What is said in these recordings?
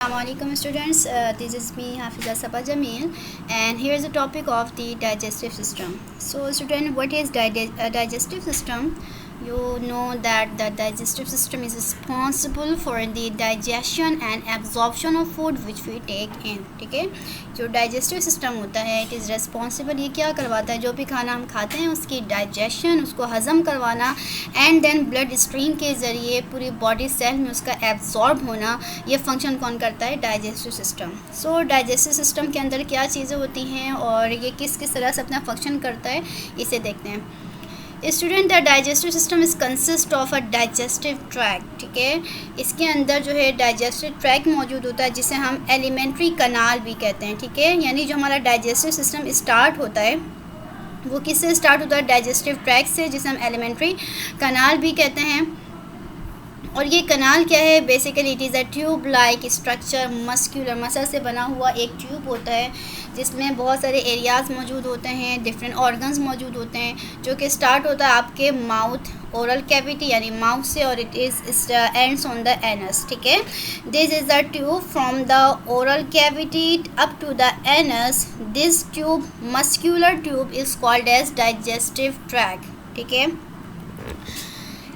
Assalamualaikum students, this is me Hafiza Saba Jamil, and here is the topic of the digestive system. So student, what is digestive system? You know that the digestive system is responsible for the digestion and absorption of food which we take in. ठीक है, जो digestive system होता है it is responsible, ये क्या करवाता है, जो भी खाना हम खाते हैं उसकी डाइजेशन, उसको हज़म करवाना एंड देन ब्लड स्ट्रीम के ज़रिए पूरी बॉडी सेल में उसका एब्जॉर्ब होना, ये फंक्शन कौन करता है, डाइजेस्टिव सिस्टम. सो डाइजेस्टिव सिस्टम के अंदर क्या चीज़ें होती हैं और ये किस किस तरह से अपना फंक्शन करता है, इसे देखते हैं. Student, the digestive system is consist of a digestive tract. ठीक है, इसके अंदर जो है डाइजेस्टिव ट्रैक मौजूद होता है जिसे हम एलिमेंट्री कनाल भी कहते हैं. ठीक है, यानी जो हमारा डाइजेस्टिव सिस्टम स्टार्ट होता है वो किससे स्टार्ट होता है, डाइजेस्टिव ट्रैक से, जिसे हम एलिमेंट्री कनाल भी कहते हैं. और ये कनाल क्या है, basically it is a tube like structure, muscular muscle से बना हुआ एक ट्यूब होता है जिसमें बहुत सारे एरियाज़ मौजूद होते हैं, डिफरेंट ऑर्गन्स मौजूद होते हैं, जो कि स्टार्ट होता है आपके माउथ ओरल कैविटी यानी माउथ से, और it is ends on the anus. ठीक है, this is the tube from the oral cavity up to the anus. This tube, muscular tube, is called as digestive tract. ठीक है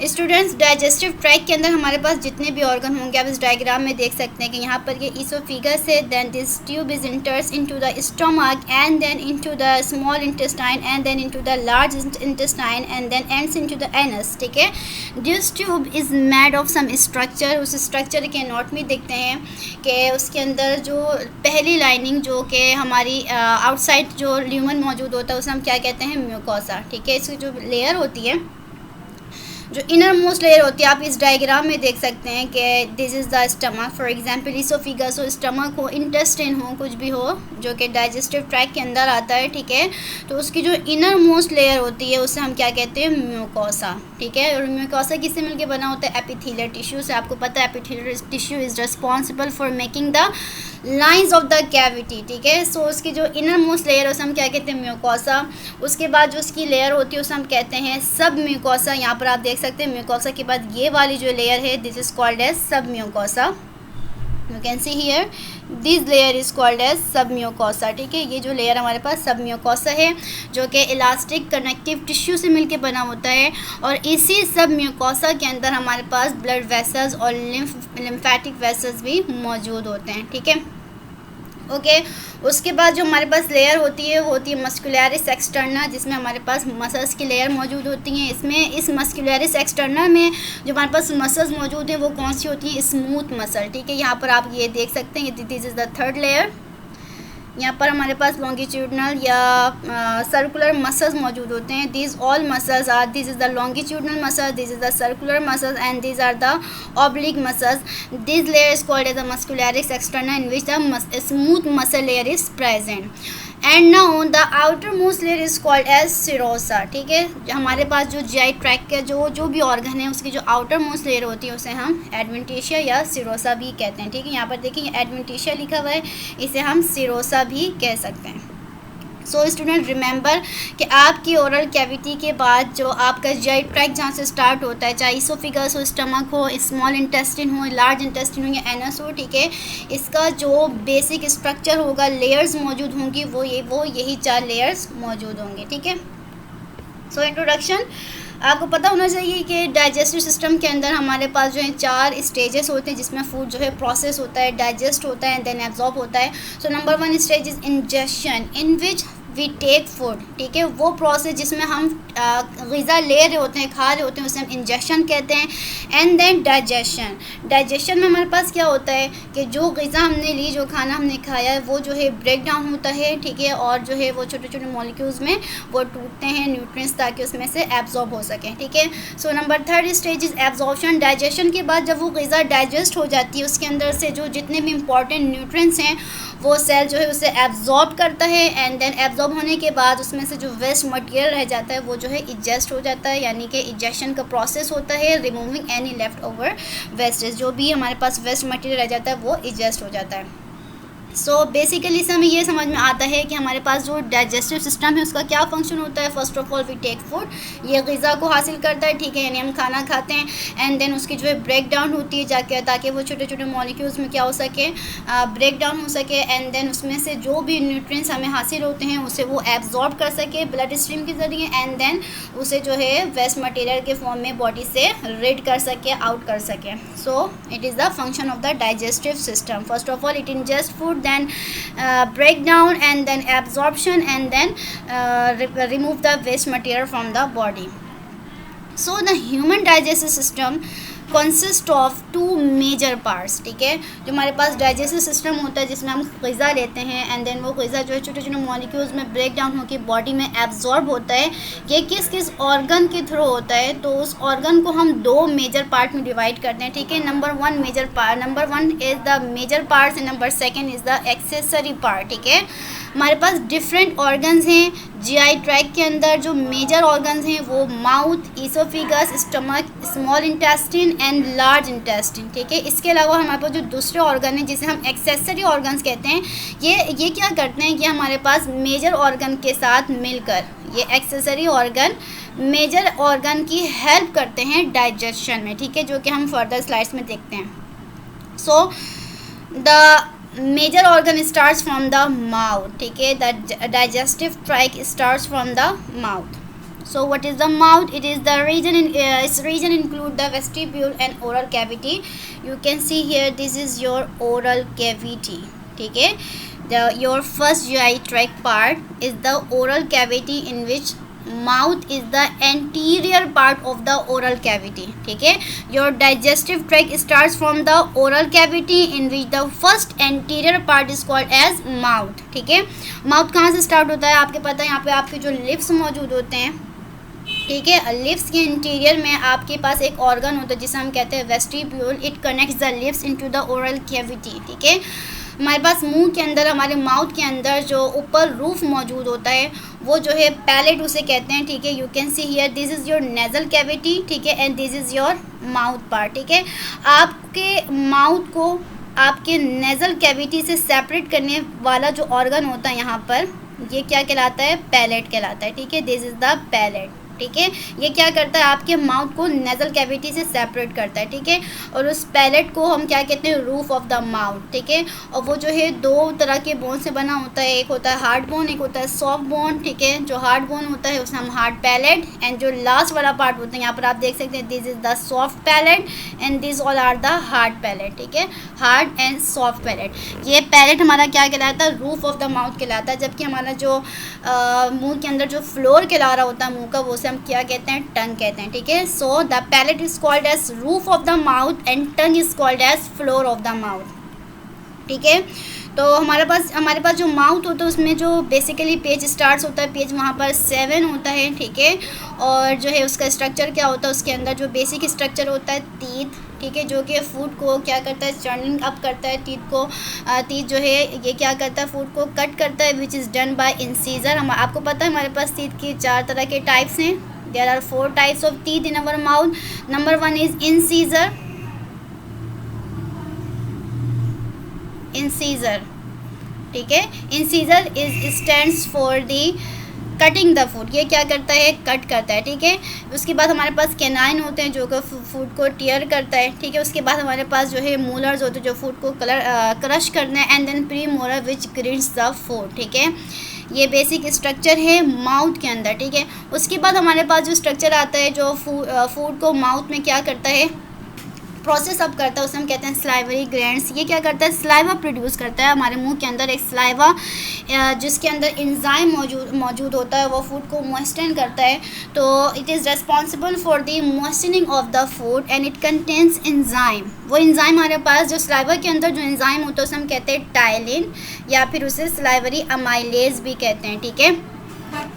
students, digestive track के अंदर हमारे पास जितने भी ऑर्गन होंगे आप इस डायग्राम में देख सकते हैं कि यहाँ पर ये ईसोफिगस है, then this tube is enters into the stomach and then into the small intestine and then into the large intestine and then ends into the anus. ठीक है, this tube is made of some structure. उस structure के note में देखते हैं कि उसके अंदर जो पहली लाइनिंग जो कि हमारी आउटसाइड जो ल्यूमन मौजूद होता है उसे हम क्या कहते हैं, म्यूकोसा. ठीक है, इसकी जो लेयर होती है, जो इनर मोस्ट लेयर होती है, आप इस डायग्राम में देख सकते हैं कि this is the stomach. For example oesophagus हो, स्टमक हो, इंटेस्टाइन हो, कुछ भी हो जो कि डाइजेस्टिव ट्रैक के अंदर आता है. ठीक है, तो उसकी जो इनर मोस्ट लेयर होती है उसे हम क्या कहते हैं, म्यूकोसा. ठीक है, और म्यूकोसा किससे मिलकर बना होता है, एपिथेलियल टिश्यू से. आपको पता है epithelial tissue is responsible for making the lines of the cavity. ठीक है, सो उसकी जो इनर मोस्ट लेयर है उसे हम क्या कहते हैं, म्यूकोसा. उसके बाद जो उसकी लेयर होती है उसे हम कहते हैं सब म्यूकोसा. यहाँ पर आप देख सकते हैं म्यूकोसा के बाद ये वाली जो लेयर है this is called as submucosa. You can see here this layer is called as submucosa. ठीक है, ये जो लेयर हमारे पास सब म्यूकोसा है जो कि इलास्टिक कनेक्टिव टिश्यू से मिलके बना होता है, और इसी सब म्यूकोसा के अंदर हमारे पास ब्लड वेसल्स और लिम्फेटिक वेसल्स भी मौजूद होते हैं. ठीक है, ओके उसके बाद जो हमारे पास लेयर होती है वो होती है मस्कुलरिस एक्सटर्ना, जिसमें हमारे पास मसल्स की लेयर मौजूद होती हैं. इसमें इस मस्कुलरिस एक्सटर्ना में जो हमारे पास मसल्स मौजूद हैं वो कौन सी होती हैं, स्मूथ मसल. ठीक है, यहाँ पर आप ये देख सकते हैं this is the third layer. यहाँ पर हमारे पास लॉन्गिट्यूडनल या सर्कुलर मसल्स मौजूद होते हैं. These all muscles are, this is the longitudinal muscle, this is the circular muscles and these are the oblique muscles. This layer is called as the muscularis externa in which the smooth muscle layer is present. And now the outer most layer is called as serosa. ठीक है, हमारे पास जो GI tract के जो भी organ है उसकी जो आउटर मोस्ट लेयर होती है उसे हम एडवेंटिशिया या सिरोसा भी कहते हैं. ठीक है, यहाँ पर देखिए एडवेंटिशिया लिखा हुआ है, इसे हम सिरोसा भी कह सकते हैं. सो स्टूडेंट रिमेंबर कि आपकी ओरल कैविटी के बाद जो आपका जीआई ट्रैक जहाँ से स्टार्ट होता है, चाहे ईसोफिगस हो, स्टमक हो, स्मॉल इंटेस्टिन हो, लार्ज इंटेस्टिन हो या एनस हो, ठीक है, इसका जो बेसिक स्ट्रक्चर होगा, लेयर्स मौजूद होंगी, वो यही 4 लेयर्स मौजूद होंगे. ठीक है, सो इंट्रोडक्शन आपको पता होना चाहिए कि डाइजेस्टिव सिस्टम के अंदर हमारे पास जो है 4 स्टेजेस होते हैं जिसमें फूड जो है प्रोसेस होता है, डाइजेस्ट होता है, देन एब्जॉर्ब होता है. So number 1 stage is ingestion in which we take food. ठीक है, वो प्रोसेस जिसमें हम ग़िज़ा ले रहे होते हैं, खा रहे होते हैं, उसे हम इंजेक्शन कहते हैं. And then digestion. डाइजेशन में हमारे पास क्या होता है कि जो ग़िज़ा हमने ली, जो खाना हमने खाया है, वो जो है ब्रेक डाउन होता है. ठीक है, और जो है वो छोटे छोटे मॉलिक्यूल्स में वो टूटते हैं न्यूट्रिएंट्स, ताकि उसमें से एब्जॉर्ब हो सकें. ठीक है, so number 3 stage is absorption. Digestion के बाद जब वो ग़िज़ा डाइजेस्ट हो जाती है, उसके अंदर से जो जितने भी इंपॉर्टेंट न्यूट्रिएंट्स हैं वो सेल जो है उसे एब्जॉर्ब करता है. एंड देन एब्जॉर्ब होने के बाद उसमें से जो वेस्ट मटेरियल रह जाता है वो जो है इजेस्ट हो जाता है, यानी कि इजेक्शन का प्रोसेस होता है, removing any left over wastage. जो भी हमारे पास वेस्ट मटेरियल रह जाता है वो इजेस्ट हो जाता है. सो बेसिकली से हमें ये समझ में आता है कि हमारे पास जो डाइजेस्टिव सिस्टम है उसका क्या फंक्शन होता है। First of all we take food, ये ग़िज़ा को हासिल करता है, ठीक है, यानी हम खाना खाते हैं, एंड देन उसकी जो है ब्रेक डाउन होती है जाके, ताकि वो छोटे छोटे मॉलिक्यूल्स में क्या हो सके, ब्रेक डाउन हो सके, एंड देन उसमें से जो भी न्यूट्रिएंट्स हमें हासिल होते हैं उसे वो एब्जॉर्ब कर सके ब्लड स्ट्रीम के ज़रिए, एंड देन उसे जो है वेस्ट मटेरियल के फॉर्म में बॉडी से रिड कर सके, आउट कर सके। So it is the function of the digestive system. First of all it ingest food, then breakdown, and then absorption, and then remove the waste material from the body. So the human digestive system consist of two major parts, ठीक है। जो हमारे पास digestive system होता है जिसमें हम ग़िज़ा लेते हैं, एंड देन वो ग़िज़ा जो है छोटे छोटे मॉलिक्यूल्स में ब्रेक डाउन होकर बॉडी में एब्जॉर्ब होता है। ये किस किस ऑर्गन के थ्रू होता है, तो उस ऑर्गन को हम दो मेजर पार्ट में डिवाइड करते हैं, ठीक है। Number one is the major parts and number second is the accessory part, ठीक है। हमारे पास डिफरेंट ऑर्गन्स हैं जीआई ट्रैक्ट के अंदर। जो मेजर ऑर्गन्स हैं वो mouth, oesophagus, stomach, small intestine and large intestine, ठीक है। इसके अलावा हमारे पास जो दूसरे ऑर्गन हैं जिसे हम एक्सेसरी ऑर्गन्स कहते हैं, ये क्या करते हैं, ये हमारे पास मेजर ऑर्गन के साथ मिलकर, ये एक्सेसरी ऑर्गन मेजर ऑर्गन की हेल्प करते हैं डाइजेशन में, ठीक है, जो कि हम फर्दर स्लाइड्स में देखते हैं। So the major organ starts from the mouth, ठीक है। the digestive tract starts from the mouth. So what is the mouth? It is the region its region include the vestibule and oral cavity. You can see here this is your oral cavity, ठीक है। your first GI tract part is the oral cavity, in which mouth is the anterior part of the oral cavity, ठीक है। your digestive tract starts from the oral cavity, in which the first anterior part is called as mouth, ठीक है। Mouth कहाँ से start होता है, आपके पता है, यहाँ पे आपके जो लिप्स मौजूद होते हैं, ठीक है। लिप्स के इंटीरियर में आपके पास एक ऑर्गन होता है जिसे हम कहते हैं vestibule. It connects the lips into the oral cavity, ठीक है। हमारे पास मुंह के अंदर, हमारे माउथ के अंदर जो ऊपर रूफ मौजूद होता है वो जो है पैलेट उसे कहते हैं, ठीक है। You can see here this is your nasal cavity, ठीक है, and this is your mouth part, ठीक है। आपके माउथ को आपके नेज़ल कैविटी से सेपरेट करने वाला जो ऑर्गन होता है यहाँ पर, ये क्या कहलाता है, पैलेट कहलाता है, ठीक है। दिस इज़ द पैलेट, ठीक है। ये क्या करता है, आपके माउथ को नेज़ल कैविटी से सेपरेट करता है, ठीक है। और उस पैलेट को हम क्या कहते हैं, रूफ ऑफ द माउथ, ठीक है। और वो जो है दो तरह के बोन से बना होता है, एक होता है हार्ड बोन, एक होता है सॉफ्ट बोन, ठीक है। जो हार्ड बोन होता है उसे हम हार्ड पैलेट, एंड जो लास्ट वाला पार्ट होता है यहाँ पर आप देख सकते हैं, this is the soft palate and this all are the hard palate, ठीक है। Hard and soft palate. ये पैलेट हमारा क्या कहलाता है, रूफ ऑफ द माउथ कहलाता है, जबकि हमारा जो मुँह के अंदर जो फ्लोर कहला रहा होता है मुँह का, वो हम क्या कहते हैं, टंग कहते हैं, ठीक है। So the palate is called as roof of the mouth and tongue is called as floor of the mouth, ठीक है। तो हमारे पास जो माउथ होता है उसमें जो बेसिकली पेज स्टार्ट्स होता है, पेज वहाँ पर 7 होता है, ठीक है। और जो है उसका स्ट्रक्चर क्या होता है, उसके अंदर जो बेसिक स्ट्रक्चर होता है टीथ, ठीक है, जो कि फूड को क्या करता है, चर्निंग अप करता है टीथ को। टीथ जो है ये क्या करता है, फूड को कट करता है, which is done by incisor. हम आपको पता है हमारे पास टीथ के 4 तरह के टाइप्स हैं। There are 4 types of teeth in our mouth. Number 1 is incisor, ठीक है। Incisor is stands for the cutting the food, ये क्या करता है, कट करता है, ठीक है। उसके बाद हमारे पास कैनाइन होते हैं जो कि फूड को टीयर करता है, ठीक है। उसके बाद हमारे पास जो है मोलर्स होते हैं जो फूड को क्रश करना है, and then premolar which grinds the food, ठीक है। ये बेसिक स्ट्रक्चर है माउथ के अंदर, ठीक है। उसके बाद हमारे पास जो स्ट्रक्चर आता है जो फूड को माउथ में क्या करता है, प्रोसेस अप करता है, उसे हम कहते हैं स्लाइवरी ग्लैंड्स। ये क्या करता है, स्लाइवा प्रोड्यूस करता है हमारे मुंह के अंदर, एक स्लाइवा जिसके अंदर एंजाइम मौजूद होता है, वो फूड को मॉइस्चन करता है। तो it is responsible for the moistening of the food and it contains enzyme. वो एंजाइम हमारे पास जो स्लाइवा के अंदर जो एंजाइम होता है उसे हम कहते हैं टाइलिन, या फिर उसे स्लाइवरी अमाइलेज भी कहते हैं, ठीक है।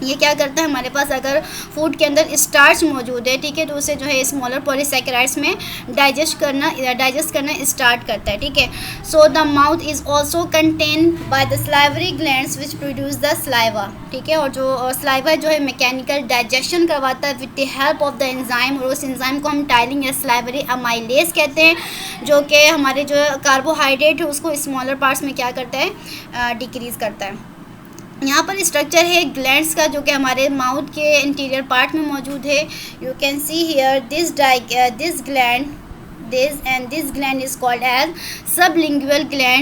ये क्या करता है हमारे पास, अगर फूड के अंदर स्टार्च मौजूद है, ठीक है, तो उसे जो है स्मॉलर पॉलीसैकेराइड्स में डाइजेस्ट करना स्टार्ट करता है, ठीक है। So the mouth is also contain by the salivary glands which produce the saliva, ठीक है। और जो स्लाइवा जो है मैकेनिकल डाइजेशन करवाता है with the help of the enzyme, और उस एंजाइम को हम टाइलिंग या स्लाइवरी अमाइलेज कहते हैं, जो कि हमारे जो कार्बोहाइड्रेट है उसको स्मॉलर पार्ट्स में क्या करता है, डिक्रीज़ करता है। यहाँ पर स्ट्रक्चर है ग्लैंड्स का, जो कि हमारे माउथ के इंटीरियर पार्ट में मौजूद है। You can see here this gland, this gland is called as sublingual gland.